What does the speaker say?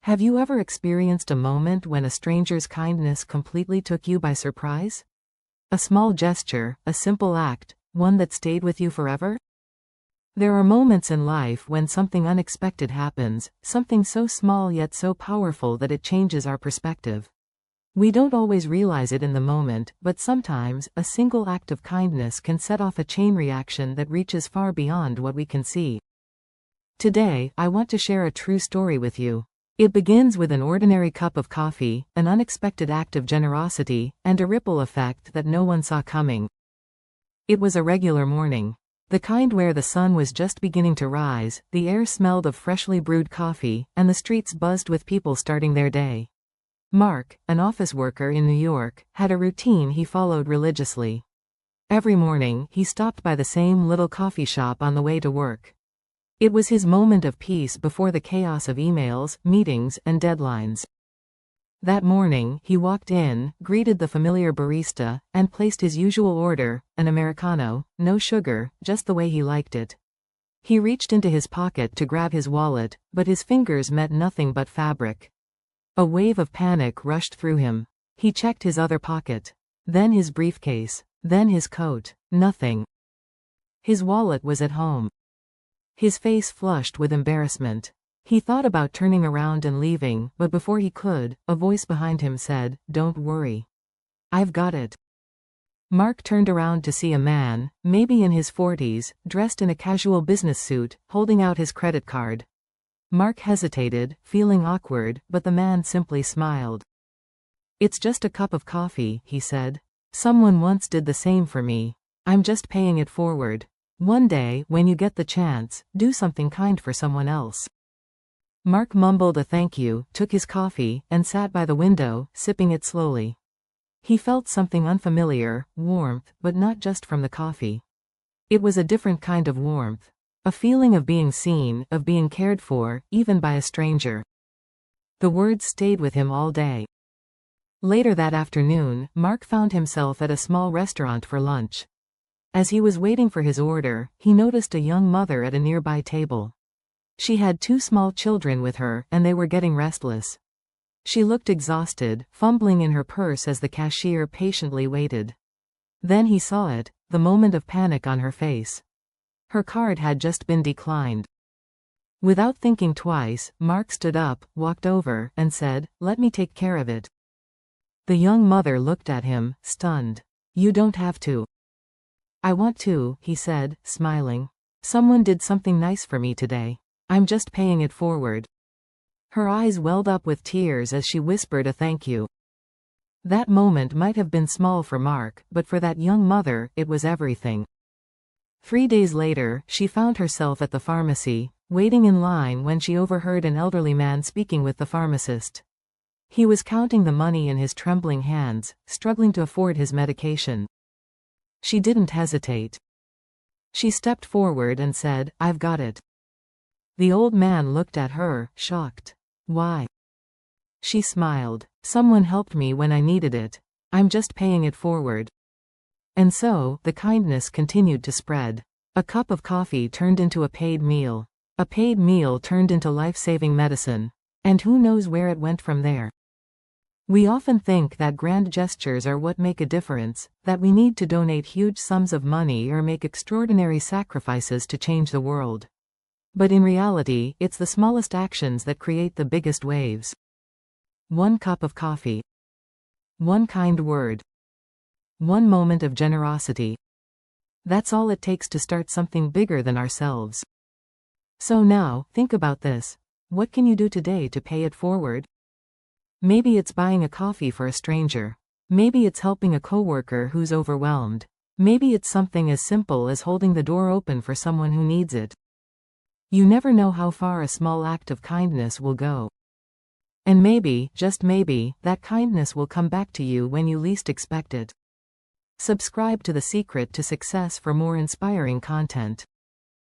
Have you ever experienced a moment when a stranger's kindness completely took you by surprise? A small gesture, a simple act, one that stayed with you forever? There are moments in life when something unexpected happens, something so small yet so powerful that it changes our perspective. We don't always realize it in the moment, but sometimes, a single act of kindness can set off a chain reaction that reaches far beyond what we can see. Today, I want to share a true story with you. It begins with an ordinary cup of coffee, an unexpected act of generosity, and a ripple effect that no one saw coming. It was a regular morning. The kind where the sun was just beginning to rise, the air smelled of freshly brewed coffee, and the streets buzzed with people starting their day. Mark, an office worker in New York, had a routine he followed religiously. Every morning, he stopped by the same little coffee shop on the way to work. It was his moment of peace before the chaos of emails, meetings, and deadlines. That morning, he walked in, greeted the familiar barista, and placed his usual order, an Americano, no sugar, just the way he liked it. He reached into his pocket to grab his wallet, but his fingers met nothing but fabric. A wave of panic rushed through him. He checked his other pocket. Then his briefcase. Then his coat. Nothing. His wallet was at home. His face flushed with embarrassment. He thought about turning around and leaving, but before he could, a voice behind him said, "Don't worry. I've got it." Mark turned around to see a man, maybe in his 40s, dressed in a casual business suit, holding out his credit card. Mark hesitated, feeling awkward, but the man simply smiled. "It's just a cup of coffee," he said. "Someone once did the same for me. I'm just paying it forward. One day, when you get the chance, do something kind for someone else." Mark mumbled a thank you, took his coffee, and sat by the window, sipping it slowly. He felt something unfamiliar, warmth, but not just from the coffee. It was a different kind of warmth. A feeling of being seen, of being cared for, even by a stranger. The words stayed with him all day. Later that afternoon, Mark found himself at a small restaurant for lunch. As he was waiting for his order, he noticed a young mother at a nearby table. She had 2 small children with her, and they were getting restless. She looked exhausted, fumbling in her purse as the cashier patiently waited. Then he saw it, the moment of panic on her face. Her card had just been declined. Without thinking twice, Mark stood up, walked over, and said, "Let me take care of it." The young mother looked at him, stunned. "You don't have to." "I want to," he said, smiling. "Someone did something nice for me today. I'm just paying it forward." Her eyes welled up with tears as she whispered a thank you. That moment might have been small for Mark, but for that young mother, it was everything. 3 days later, she found herself at the pharmacy, waiting in line when she overheard an elderly man speaking with the pharmacist. He was counting the money in his trembling hands, struggling to afford his medication. She didn't hesitate. She stepped forward and said, "I've got it." The old man looked at her, shocked. "Why?" She smiled. "Someone helped me when I needed it. I'm just paying it forward." And so, the kindness continued to spread. A cup of coffee turned into a paid meal. A paid meal turned into life-saving medicine. And who knows where it went from there. We often think that grand gestures are what make a difference, that we need to donate huge sums of money or make extraordinary sacrifices to change the world. But in reality, it's the smallest actions that create the biggest waves. One cup of coffee. One kind word. One moment of generosity. That's all it takes to start something bigger than ourselves. So now, think about this. What can you do today to pay it forward? Maybe it's buying a coffee for a stranger. Maybe it's helping a coworker who's overwhelmed. Maybe it's something as simple as holding the door open for someone who needs it. You never know how far a small act of kindness will go. And maybe, just maybe, that kindness will come back to you when you least expect it. Subscribe to The Secret to Success for more inspiring content.